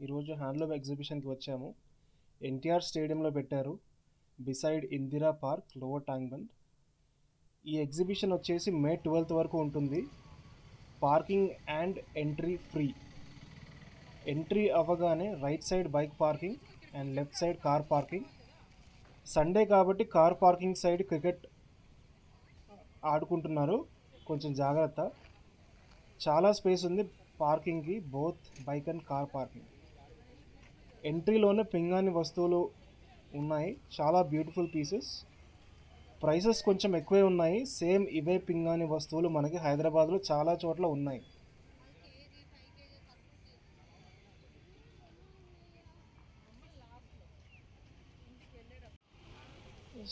ఈరోజు హ్యాండ్లూమ్ ఎగ్జిబిషన్కి వచ్చాము. ఎన్టీఆర్ స్టేడియంలో పెట్టారు, beside Indira park, lower tank bund. ఈ ఎగ్జిబిషన్ వచ్చేసి మే 12th వరకు ఉంటుంది. Parking and entry free. Entry అవ్వగానే right side bike parking and left side car parking. Sunday కాబట్టి కార్ పార్కింగ్ సైడ్ క్రికెట్ ఆడుకుంటున్నారు, కొంచెం జాగ్రత్త. చాలా స్పేస్ ఉంది పార్కింగ్కి, both bike and car parking. ఎంట్రీలోనే పింగాణి వస్తువులు ఉన్నాయి, చాలా బ్యూటిఫుల్ పీసెస్. ప్రైసెస్ కొంచెం ఎక్కువే ఉన్నాయి. సేమ్ ఇవే పింగాణి వస్తువులు మనకి హైదరాబాద్లో చాలా చోట్ల ఉన్నాయి.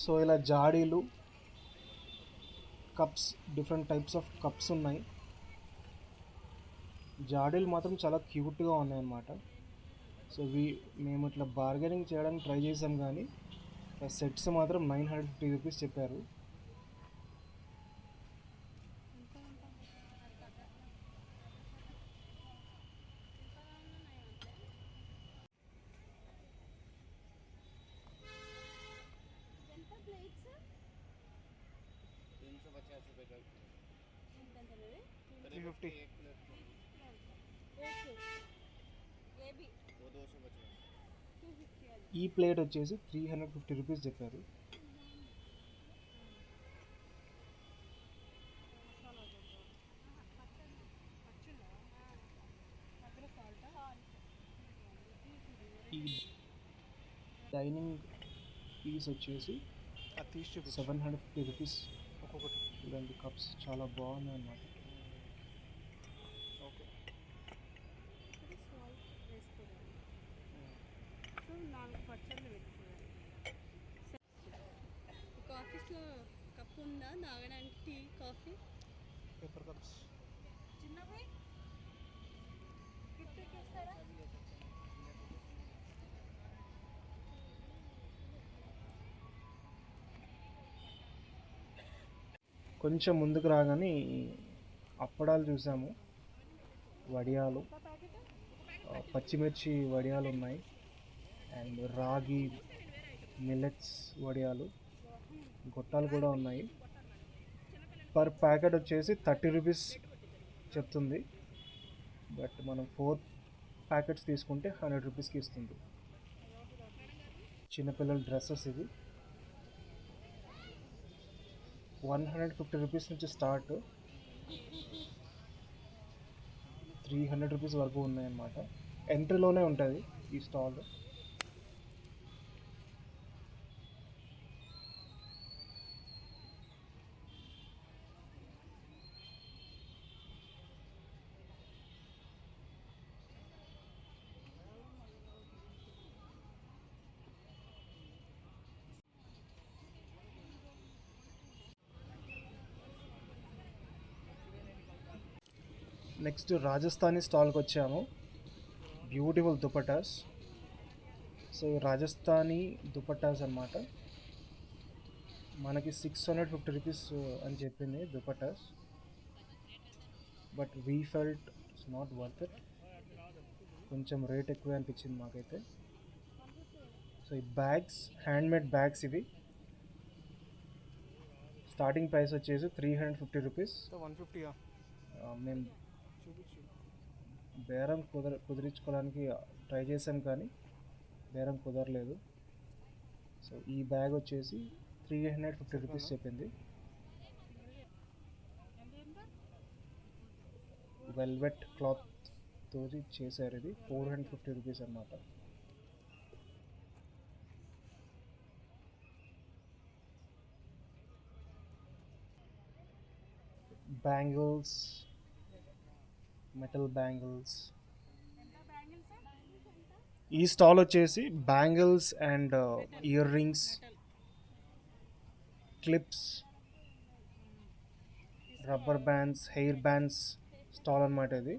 సో ఇలా జాడీలు, cups, different types of cups ఉన్నాయి. జాడీలు మాత్రం చాలా క్యూట్గా ఉన్నాయి అన్నమాట. సో మేము ఇట్లా బార్గెనింగ్ చేయడానికి ట్రై చేసాం, కానీ సెట్స్ మాత్రం 950 రూపీస్ చెప్పారు. ఈ ప్లేట్ వచ్చేసి 350 రూపీస్ చెప్పారు. ఈ డైనింగ్ పీస్ వచ్చేసి 750 రూపీస్ ఒక్కొక్కటి. ఇలాంటి కప్స్ చాలా బాగున్నాయి అన్నమాట. ఓకే, ఆఫీస్లో కప్ ఉందా తాగడానికి? Tea, coffee, paper cups. చిన్నవి కొంచెం ముందుకు రాగానే అప్పడాలు చూసాము, వడియాలు, పచ్చిమిర్చి వడియాలు ఉన్నాయి, అండ్ రాగి మిల్లెట్స్ వడియాలు, గొట్టాలు కూడా ఉన్నాయి. పర్ ప్యాకెట్ వచ్చేసి 30 రూపీస్ చెప్తుంది, బట్ మనం 4 ప్యాకెట్స్ తీసుకుంటే 100 రూపీస్కి ఇస్తుంది. చిన్నపిల్లల డ్రెస్సెస్ ఇవి 150 రూపీస్ నుంచి స్టార్ట్ 300 రూపీస్ వరకు ఉన్నాయన్నమాట. ఎంట్రీలోనే ఉంటుంది ఈ స్టాల్. నెక్స్ట్ రాజస్థానీ స్టాల్కి వచ్చాము. బ్యూటిఫుల్ దుపటాస్. సో రాజస్థానీ దుపటాస్ అన్నమాట. మనకి 650 రూపీస్ అని చెప్పింది dupattas, but we felt it's not worth it. కొంచెం రేట్ ఎక్కువ అనిపించింది మాకైతే. సో ఈ బ్యాగ్స్, హ్యాండ్మేడ్ బ్యాగ్స్ ఇవి. స్టార్టింగ్ ప్రైస్ వచ్చేసి 350 రూపీస్. 150. మేము బేరం కుదిరించుకోవడానికి ట్రై చేసాం, కానీ బేరం కుదరలేదు. సో ఈ బ్యాగ్ వచ్చేసి 350 రూపీస్ చెప్పింది. వెల్వెట్ క్లాత్ తోటి చేశారు. ఇది 450 రూపీస్ అన్నమాట. Bangles, metal bangles. ఈ స్టాల్ వచ్చేసి bangles and ear rings, clips, rubber bands, hair bands stall అన్నమాట ఇది.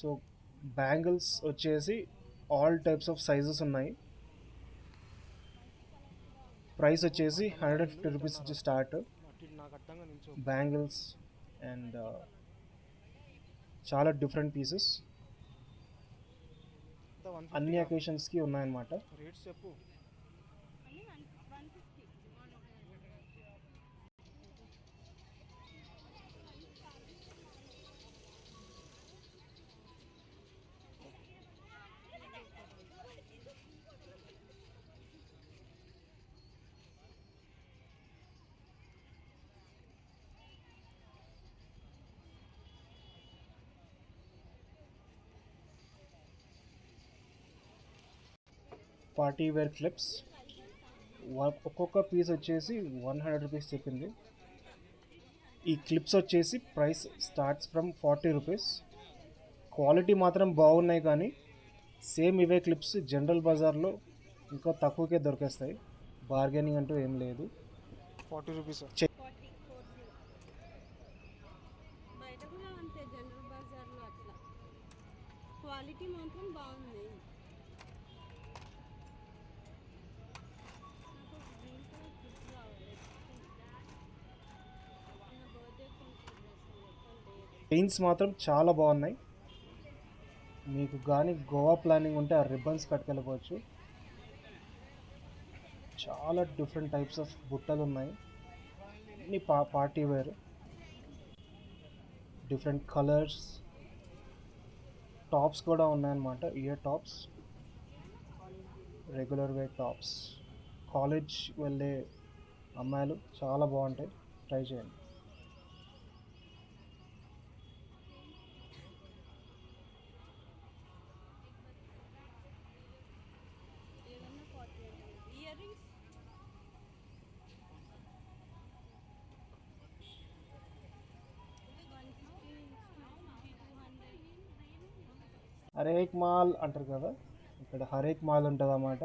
సో బ్యాంగిల్స్ వచ్చేసి ఆల్ టైప్స్ ఆఫ్ సైజెస్ ఉన్నాయి. ప్రైస్ వచ్చేసి 150 రూపీస్ నుంచి స్టార్ట్ బ్యాంగిల్స్, అండ్ చాలా డిఫరెంట్ పీసెస్. అన్ని అకేషన్స్కి ఉన్నాయన్నమాట. రేట్స్ చెప్పు. అన్నీ 150. పార్టీ వేర్ క్లిప్స్ ఒక్కొక్క పీస్ వచ్చేసి 100 రూపీస్ చెప్పింది. ఈ క్లిప్స్ వచ్చేసి price starts from 40 rupees. Quality మాత్రం బాగున్నాయి, కానీ సేమ్ ఇవే క్లిప్స్ జనరల్ బజార్లో ఇంకా తక్కువకే దొరికేస్తాయి. బార్గెనింగ్ అంటూ ఏం లేదు. 40 రూపీస్. 40 బయట కూడా అంతే, జనరల్ బజార్లో అట్లా. క్వాలిటీ మాత్రం బాగుంది. నాకు గ్రీన్ కలర్ డ్రెస్ కావాలి. నా బర్త్డే ఫంక్షన్ డ్రెస్ పెయింట్స్ మాత్రం చాలా బాగున్నాయి. మీకు కానీ గోవా ప్లానింగ్ ఉంటే ఆ రిబ్బన్స్ కట్టుకెళ్ళిపోవచ్చు. చాలా డిఫరెంట్ టైప్స్ ఆఫ్ బుట్టలు ఉన్నాయి. అన్ని party wear, different colours. Tops కూడా ఉన్నాయన్నమాట. Ear tops, regular wear tops. College వెళ్ళే అమ్మాయిలు చాలా బాగుంటాయి, ట్రై చేయండి. ఏదన్నా 40 ఇయర్ రింగ్స్. హరేక్ మాల్ అంటారు కదా, ఇక్కడ హరేక్ మాల్ ఉంటుంది అన్నమాట.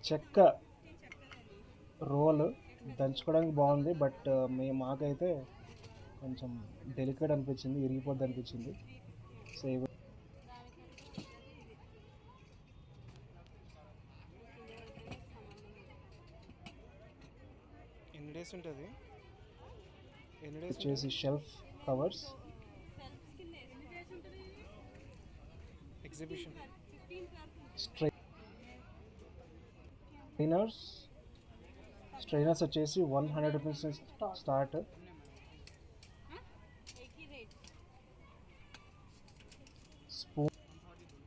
చెక్క రోల్ దంచుకోవడానికి బాగుంది, బట్ మాకైతే కొంచెం డెలికేట్ అనిపించింది, ఇరిగిపోద్ది అనిపించింది. సో ఎన్ని డేస్ ఉంటుంది? ఎన్ని డేస్ వచ్చేసి షెల్ఫ్ కవర్స్, సెల్ఫ్స్ కింద ఎన్ని డేస్ ఉంటుంది? ఎగ్జిబిషన్? 15th వరకు. స్ట్రైనర్స్ వచ్చేసి 100 రూపీస్ స్టార్ట్. एक ही रेट. స్పూన్ 140.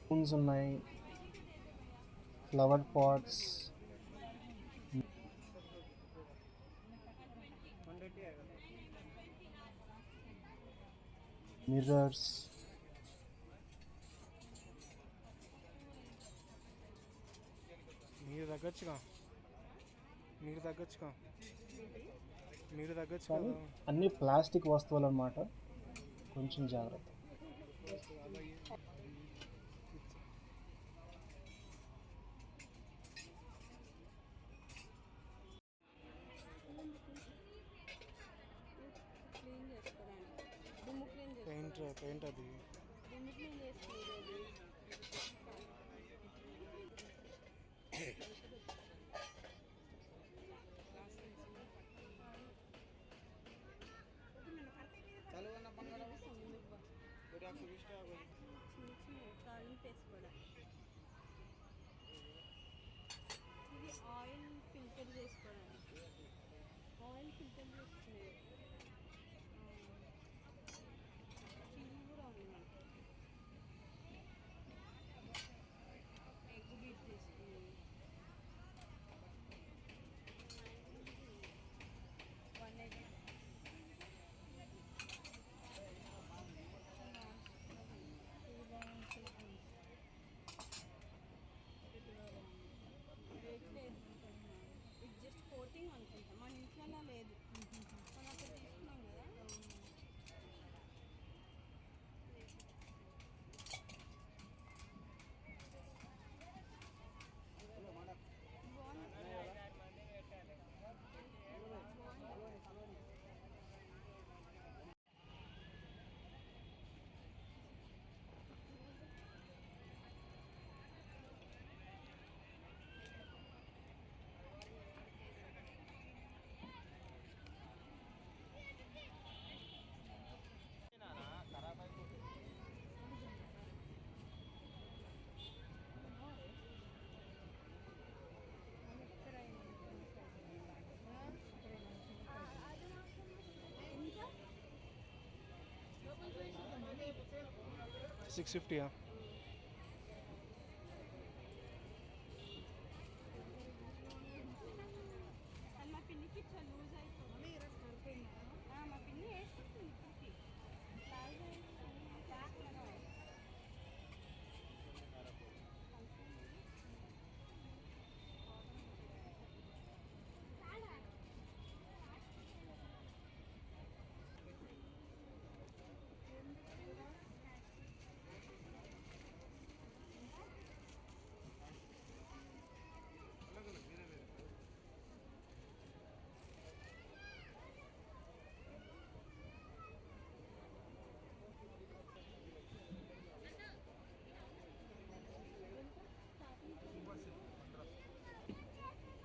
స్పూన్స్ ఉన్నాయి, ఫ్లవర్ పాట్స్, మిర్రర్స్. మీరు తగ్గచ్చుగా, మీరు తగ్గచ్చుగా, మీరు తగ్గచ్చు కానీ కదా. అన్ని ప్లాస్టిక్ వస్తువులు అన్నమాట, కొంచెం జాగ్రత్త. క్లీన్ చేసుకోవడానికి దుమ్ము క్లీన్ పెయింట్ పెయింట్ అది. దుమ్ము క్లీన్ చేసుకునేది. చిన్న చిన్న తాలింపు వేసుకోవడం. ఇది ఆయిల్ ఫిల్టర్ చేసుకోవడానికి, ఆయిల్ ఫిల్టర్ చేసుకునేది. చిల్లి కూడా ఉంది మనకి. ఎగ్ బీట్ చేసుకునేది. 180. ఇది జస్ట్ కోటింగ్ అనుకుంటా, మన ఇంట్లో లేదు. మనం అక్కడ తీసుకున్నాం కదా. 650 అది మా పిన్నికి ఇట్లా లూజ్ అయిపోతుంది. మా పిన్ని వేసుకుంటుంది ఇప్పటికి.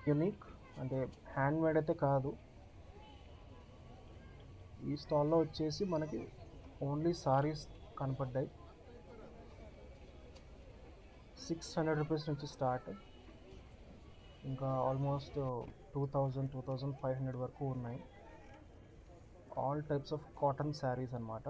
యూనిక్ అంటే హ్యాండ్ మేడ్ అయితే కాదు. ఈ స్టాల్లో వచ్చేసి మనకి ఓన్లీ సారీస్ కనపడ్డాయి. 600 రూపీస్ నుంచి స్టార్ట్, ఇంకా ఆల్మోస్ట్ 2500 వరకు ఉన్నాయి. All types of cotton saris అన్నమాట.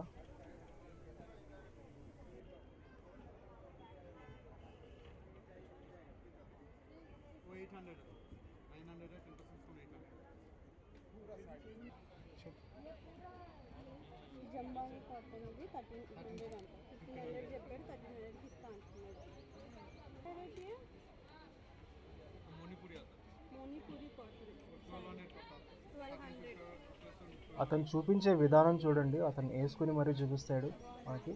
జంబాంగ్ కాటన్ ఇది 1300 అంట. 1500 చెప్పాడు, 1300కి ఇస్తా అంటున్నాడు. మోనిపూరి కాటన్ 1200. అతను చూపించే విధానం చూడండి, అతను వేసుకుని మరీ చూపిస్తాడు మనకి.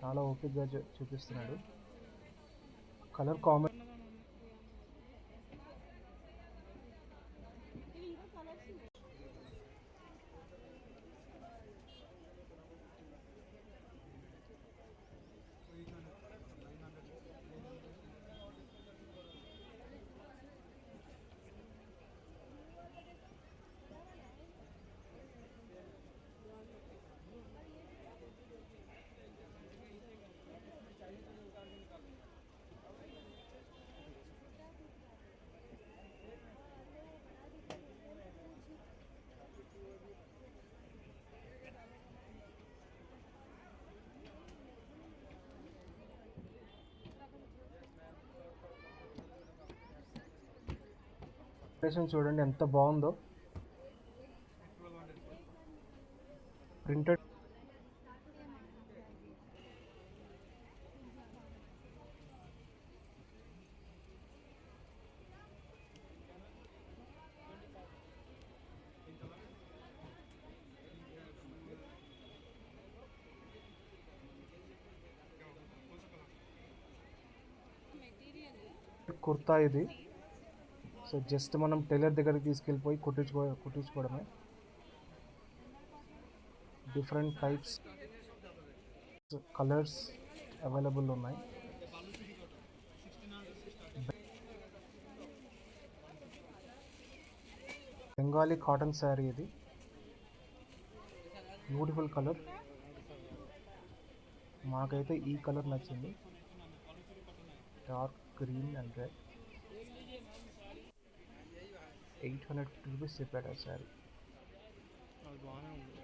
చాలా ఓపిక్గా చూపిస్తున్నాడు. కలర్ కాంబినేషన్ ఇవి ఇంకా కలర్స్ ఉన్నాయి. చూడండి ఎంత బాగుందో. ప్రింటెడ్ కుర్తా ఇది. సో జస్ట్ మనం టైలర్ దగ్గరికి తీసుకెళ్ళిపోయి కుట్టించుకోవడమే. డిఫరెంట్ టైప్స్ కలర్స్ అవైలబుల్ ఉన్నాయి. బెంగాలీ కాటన్ శారీ ఇది. Beautiful colour. మాకైతే ఈ కలర్ నచ్చింది, dark green and red. 850 rupees చెప్పాడు ఆ శారీ. అది బాగానే ఉంది.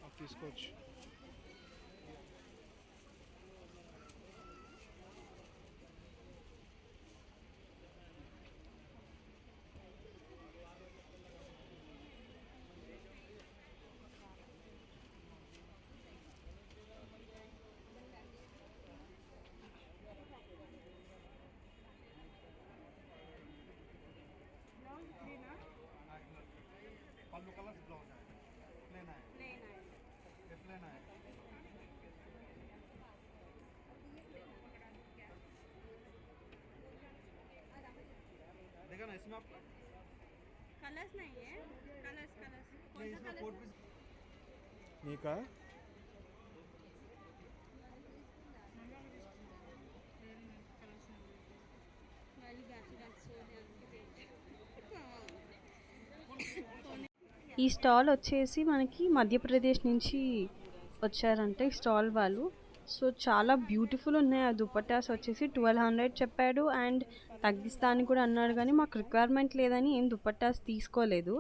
అది తీసుకోవచ్చు. पल्लू कलर ब्लाउज है, लेना है, ये प्लेन है। देखा ना इसमें आपका कलर्स नहीं है, कलर्स कलर्स नहीं, इसमें कोट पीस నీకా ఈ స్టాల్ వచ్చేసి మనకి మధ్యప్రదేశ్ నుంచి వచ్చారంటే స్టాల్ వాళ్ళు. సో చాలా బ్యూటిఫుల్ ఉన్నాయి. ఆ దుపట్టాస్ వచ్చేసి 1200 చెప్పాడు అండ్ తగ్గిస్తా అని కూడా అన్నాడు, కానీ మాకు రిక్వైర్మెంట్ లేదని ఏం దుపట్టాస్ తీసుకోలేదు.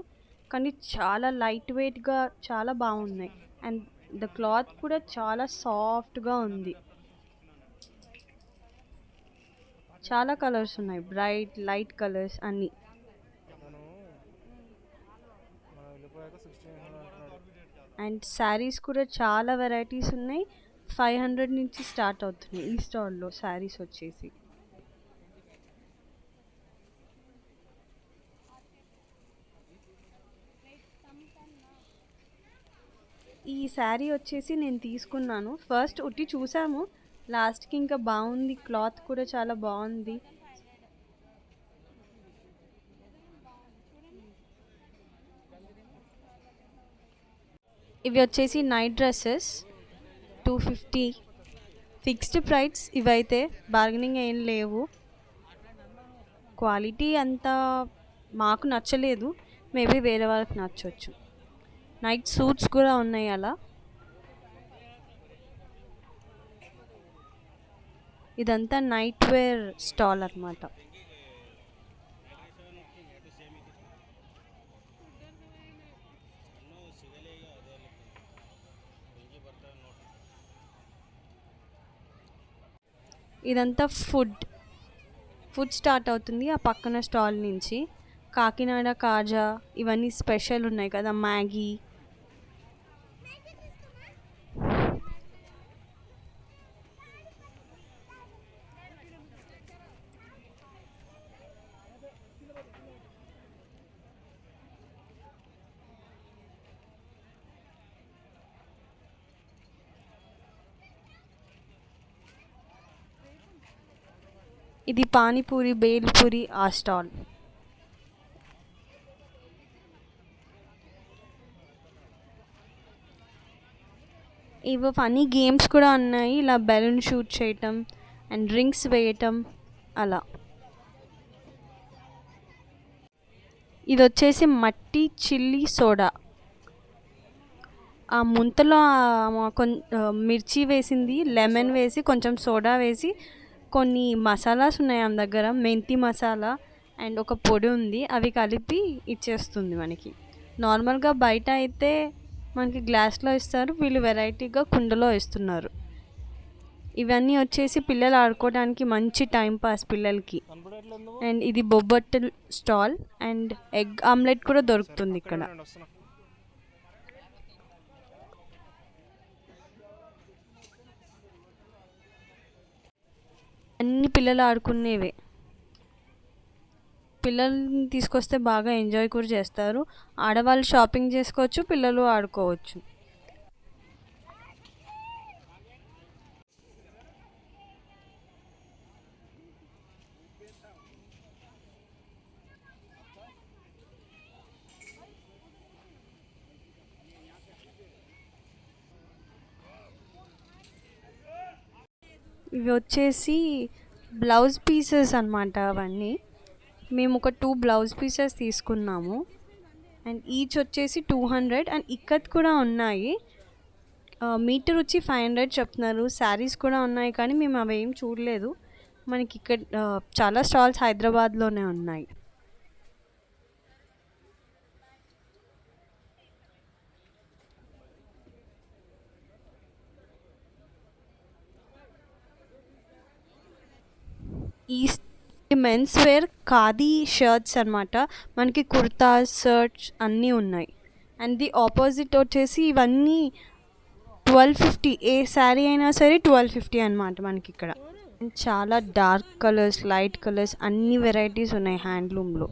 కానీ చాలా లైట్ వెయిట్గా చాలా బాగున్నాయి అండ్ ద క్లాత్ కూడా చాలా సాఫ్ట్గా ఉంది. చాలా కలర్స్ ఉన్నాయి, బ్రైట్ లైట్ కలర్స్ అన్నీ. మనం వెళ్ళిపోయాక 1600 అంటున్నాడు. అండ్ శారీస్ కూడా చాలా వెరైటీస్ ఉన్నాయి. 500 నుంచి స్టార్ట్ అవుతున్నాయి ఈ స్టాల్లో శారీస్ వచ్చేసి. ఈ శారీ వచ్చేసి నేను తీసుకున్నాను. ఫస్ట్ ఉట్టి చూసాము, లాస్ట్కి ఇంకా బాగుంది, క్లాత్ కూడా చాలా బాగుంది. ఇవి వచ్చేసి నైట్ డ్రెస్సెస్ 250 ఫిక్స్డ్ ప్రైస్. ఇవైతే బార్గెనింగ్ ఏం లేవు. క్వాలిటీ అంతా మాకు నచ్చలేదు, మేబీ వేరే వాళ్ళకి నచ్చవచ్చు. నైట్ సూట్స్ కూడా ఉన్నాయి అలా. ఇదంతా నైట్ వేర్ స్టాల్ అన్నమాట. ఇదంతా ఫుడ్ స్టార్ట్ అవుతుంది ఆ పక్కన స్టాల్ నుంచి. కాకినాడ కాజా ఇవన్నీ స్పెషల్ ఉన్నాయి కదా, మ్యాగీ. ఇది పానీపూరి బేల్పూరి ఆ స్టాల్. ఇవి ఫన్నీ గేమ్స్ కూడా ఉన్నాయి, ఇలా బెలూన్ షూట్ చేయటం అండ్ డ్రింక్స్ వేయటం అలా. ఇది వచ్చేసి మట్టి చిల్లీ సోడా. ఆ ముంతలో మిర్చి వేసింది, లెమన్ వేసి కొంచెం సోడా వేసి కొన్ని మసాలాస్ ఉన్నాయి ఆమె దగ్గర, మెంతి మసాలా అండ్ ఒక పొడి ఉంది, అవి కలిపి ఇచ్చేస్తుంది మనకి. నార్మల్గా బయట అయితే మనకి గ్లాస్లో ఇస్తారు, వీళ్ళు వెరైటీగా కుండలో ఇస్తున్నారు. ఇవన్నీ వచ్చేసి పిల్లలు ఆడుకోవడానికి మంచి టైం పాస్ పిల్లలకి. అండ్ ఇది bobbattu stall and egg omelette కూడా దొరుకుతుంది ఇక్కడ. వస్తున్నా. అన్ని పిల్లలు ఆడుకునేవే. పిల్లల్ని తీసుకొస్తే బాగా ఎంజాయ్ కూడా చేస్తారు. ఆడవాళ్ళు షాపింగ్ చేసుకోవచ్చు, పిల్లలు ఆడుకోవచ్చు. ఇవి వచ్చేసి బ్లౌజ్ పీసెస్ అన్నమాట అవన్నీ. మేము ఒక 2 బ్లౌజ్ పీసెస్ తీసుకున్నాము అండ్ ఈచ్ వచ్చేసి 200 అండ్ ఇక్కత్ కూడా ఉన్నాయి. మీటర్ వచ్చి 500 చెప్తున్నారు. శారీస్ కూడా ఉన్నాయి కానీ మేము అవి ఏం చూడలేదు. మనకి ఇక్కడ చాలా స్టాల్స్ హైదరాబాద్లోనే ఉన్నాయి. ఈ మెన్స్ వేర్ ఖాదీ షర్ట్స్ అనమాట. మనకి కుర్తాస్ షర్ట్స్ అన్నీ ఉన్నాయి. అండ్ ది ఆపోజిట్ వచ్చేసి ఇవన్నీ 1250, ఏ శారీ అయినా సరే 1250 అనమాట మనకి ఇక్కడ. చాలా డార్క్ కలర్స్, లైట్ కలర్స్ అన్ని వెరైటీస్ ఉన్నాయి హ్యాండ్లూమ్లో.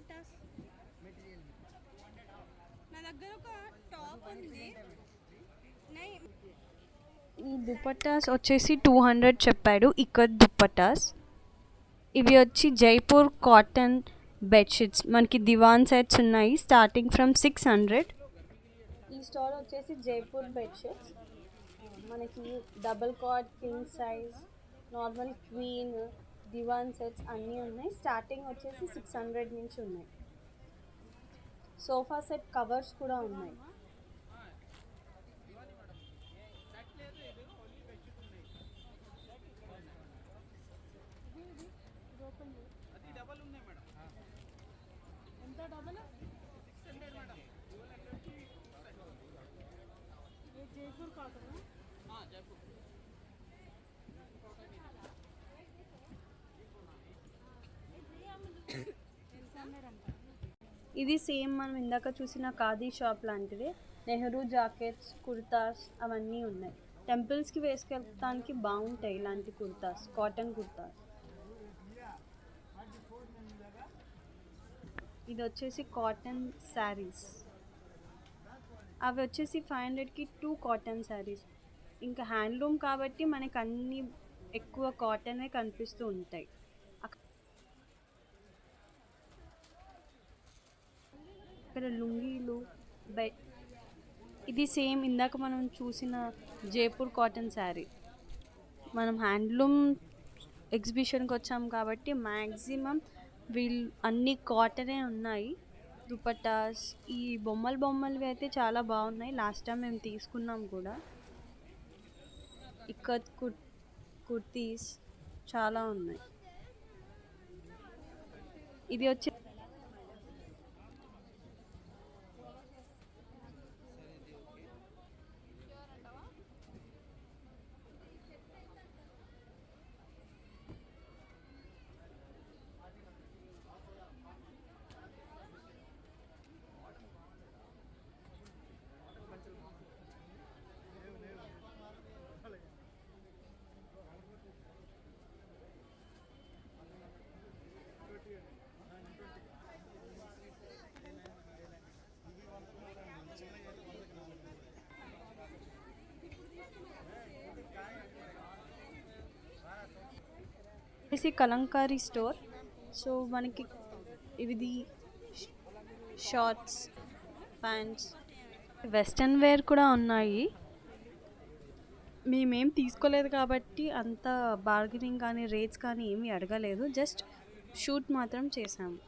దుపట్టాస్ నా దగ్గర ఒక టాప్ ఉంది. ఈ దుపట్టాస్ వచ్చేసి 200 చెప్పాడు ఇక్కత్ దుపట్టాస్. ఇవి వచ్చి జైపూర్ కాటన్ బెడ్షీట్స్. మనకి దివాన్ సెట్స్ ఉన్నాయి స్టార్టింగ్ ఫ్రమ్ 600. ఈ స్టాల్ వచ్చేసి జైపూర్ బెడ్షీట్స్. మనకి double cot, king size, normal queen, divan sets అన్నీ ఉన్నాయి. స్టార్టింగ్ వచ్చేసి 600 నుంచి ఉన్నాయి. సోఫా సెట్ కవర్స్ కూడా ఉన్నాయి. ఇది సేమ్ మనం ఇందాక చూసిన ఖాదీ షాప్ లాంటిదే. నెహ్రూ జాకెట్స్, కుర్తాస్ అవన్నీ ఉన్నాయి. టెంపుల్స్కి వేసుకెళ్ళడానికి బాగుంటాయి ఇలాంటి కుర్తాస్, కాటన్ కుర్తాస్. ఇది వచ్చేసి కాటన్ శారీస్. అవి వచ్చేసి 500కి 2 కాటన్ శారీస్. ఇంకా హ్యాండ్లూమ్ కాబట్టి మనకు అన్నీ ఎక్కువ కాటనే కనిపిస్తూ ఉంటాయి. ఇక్కడ లుంగీలు, ఇది సేమ్ ఇందాక మనం చూసిన జైపూర్ కాటన్ శారీ. మనం హ్యాండ్లూమ్ ఎగ్జిబిషన్కి వచ్చాం కాబట్టి మ్యాక్సిమం వీళ్ళు అన్ని కాటనే ఉన్నాయి. దుపట్టాస్ ఈ బొమ్మలవి అయితే చాలా బాగున్నాయి. లాస్ట్ టైం మేము తీసుకున్నాం కూడా. ఇక్కత్ కుర్తీస్ చాలా ఉన్నాయి. ఇది వచ్చి కలంకారీ స్టోర్. సో మనకి ఇవి షార్ట్స్, ప్యాంట్స్, వెస్ట్రన్ వేర్ కూడా ఉన్నాయి. మేమేం తీసుకోలేదు కాబట్టి అంత బార్గెనింగ్ కానీ రేట్స్ కానీ ఏమీ అడగలేదు. జస్ట్ షూట్ మాత్రం చేసాము.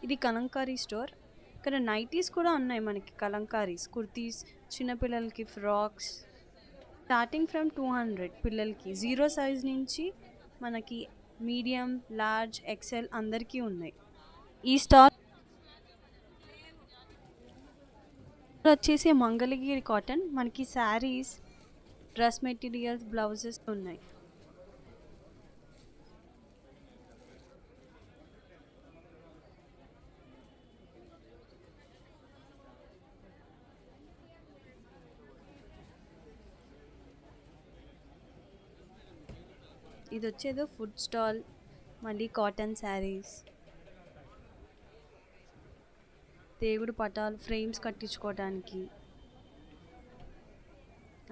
ఇది కలంకారీ స్టోర్. ఇక్కడ నైటీస్ కూడా ఉన్నాయి మనకి. కలంకారీస్, కుర్తీస్, చిన్నపిల్లలకి ఫ్రాక్స్ స్టార్టింగ్ ఫ్రమ్ 200. పిల్లలకి 0 సైజ్ నుంచి మనకి మీడియం, లార్జ్, ఎక్సెల్ అందరికీ ఉన్నాయి. ఈ స్టాల్ వచ్చేసి మంగళగిరి కాటన్. మనకి శారీస్, డ్రెస్ మెటీరియల్స్, బ్లౌజెస్ ఉన్నాయి. ఇది వచ్చేదో ఫుడ్ స్టాల్. మళ్ళీ కాటన్ శారీస్, దేవుడు పటాలు, ఫ్రేమ్స్ కట్టించుకోవడానికి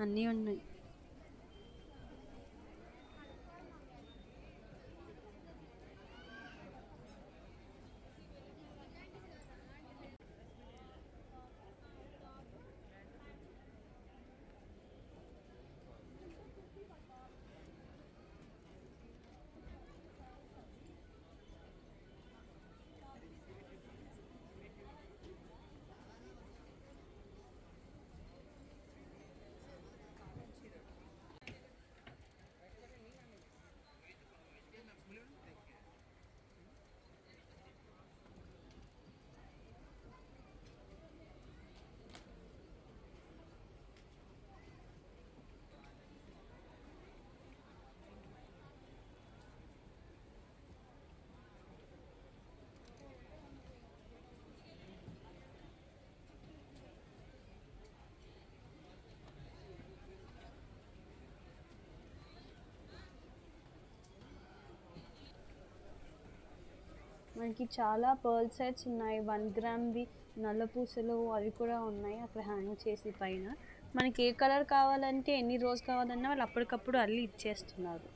అన్నీ ఉన్నాయి. మనకి చాలా పర్ల్ సెట్స్ ఉన్నాయి, 1 గ్రామ్వి నల్ల పూసలు అవి కూడా ఉన్నాయి అక్కడ హ్యాంగ్ చేసి పైన. మనకి ఏ కలర్ కావాలంటే ఎన్ని రోజ్ కావాలన్నా వాళ్ళు అప్పటికప్పుడు అల్లి ఇచ్చేస్తున్నారు.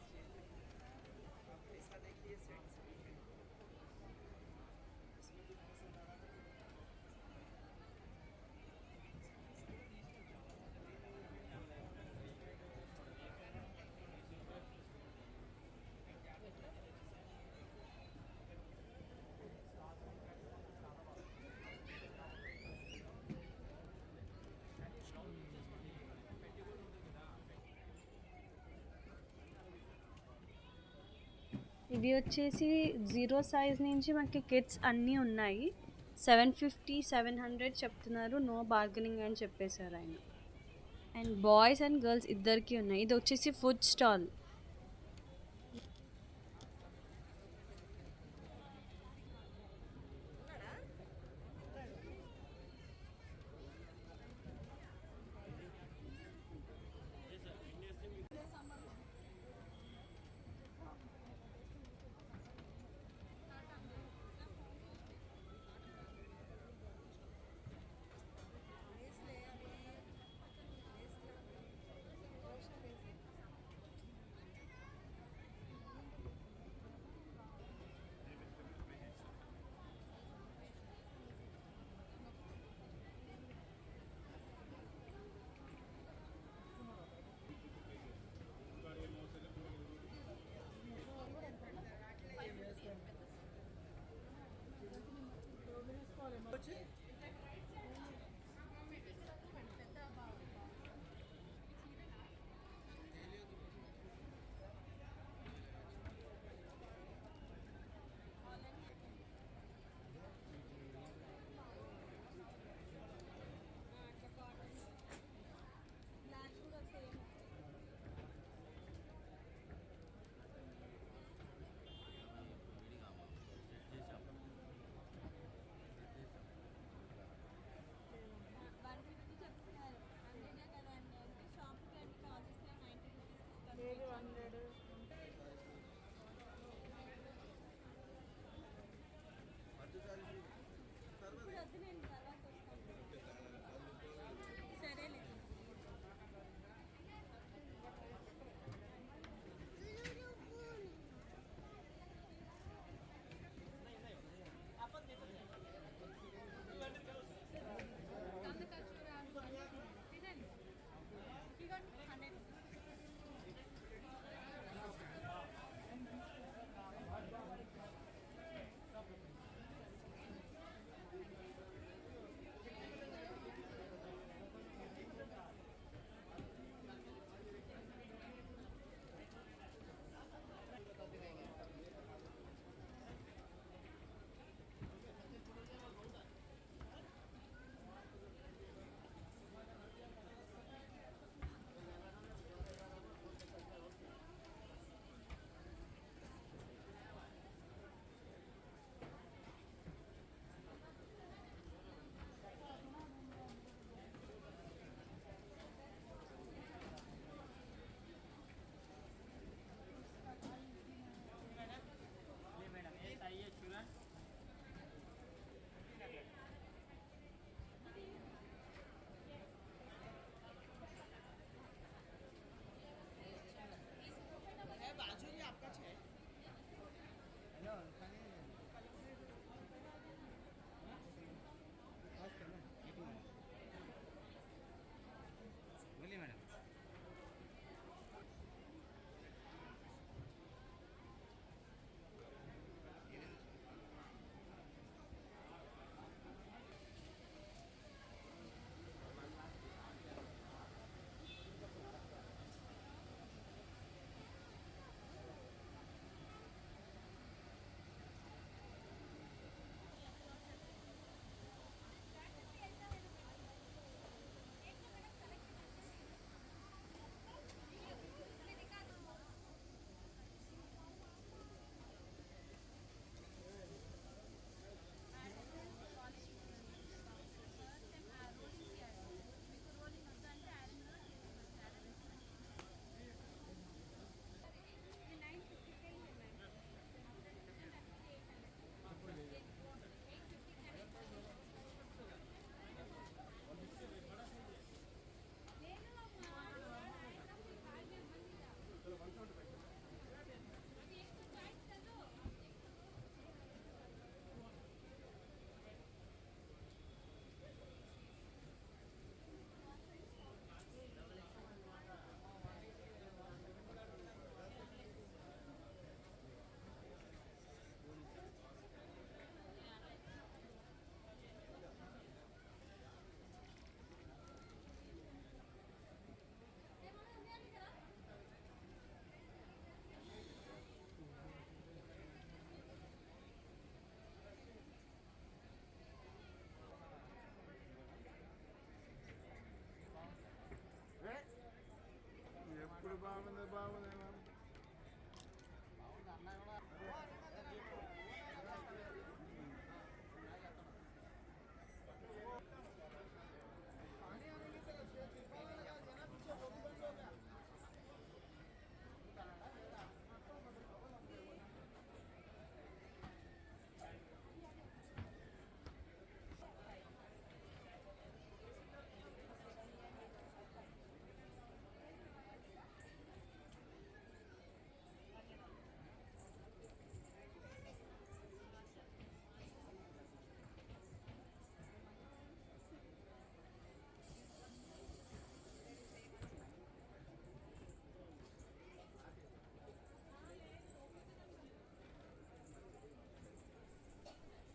ఇవి వచ్చేసి 0 సైజ్ నుంచి మనకి కిడ్స్ అన్నీ ఉన్నాయి. 750 700 చెప్తున్నారు, నో బార్గెనింగ్ అని చెప్పేశారు ఆయన. అండ్ బాయ్స్ అండ్ గర్ల్స్ ఇద్దరికి ఉన్నాయి. ఇది వచ్చేసి ఫుడ్ స్టాల్.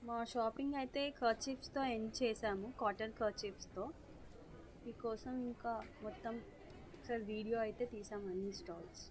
మా షాపింగ్ అయితే కర్చీఫ్స్తో ఎండ్ చేసాము, కాటన్ కర్చీఫ్స్తో. మీకోసం ఇంకా మొత్తం ఒకసారి వీడియో అయితే తీసాము అన్ని స్టాల్స్.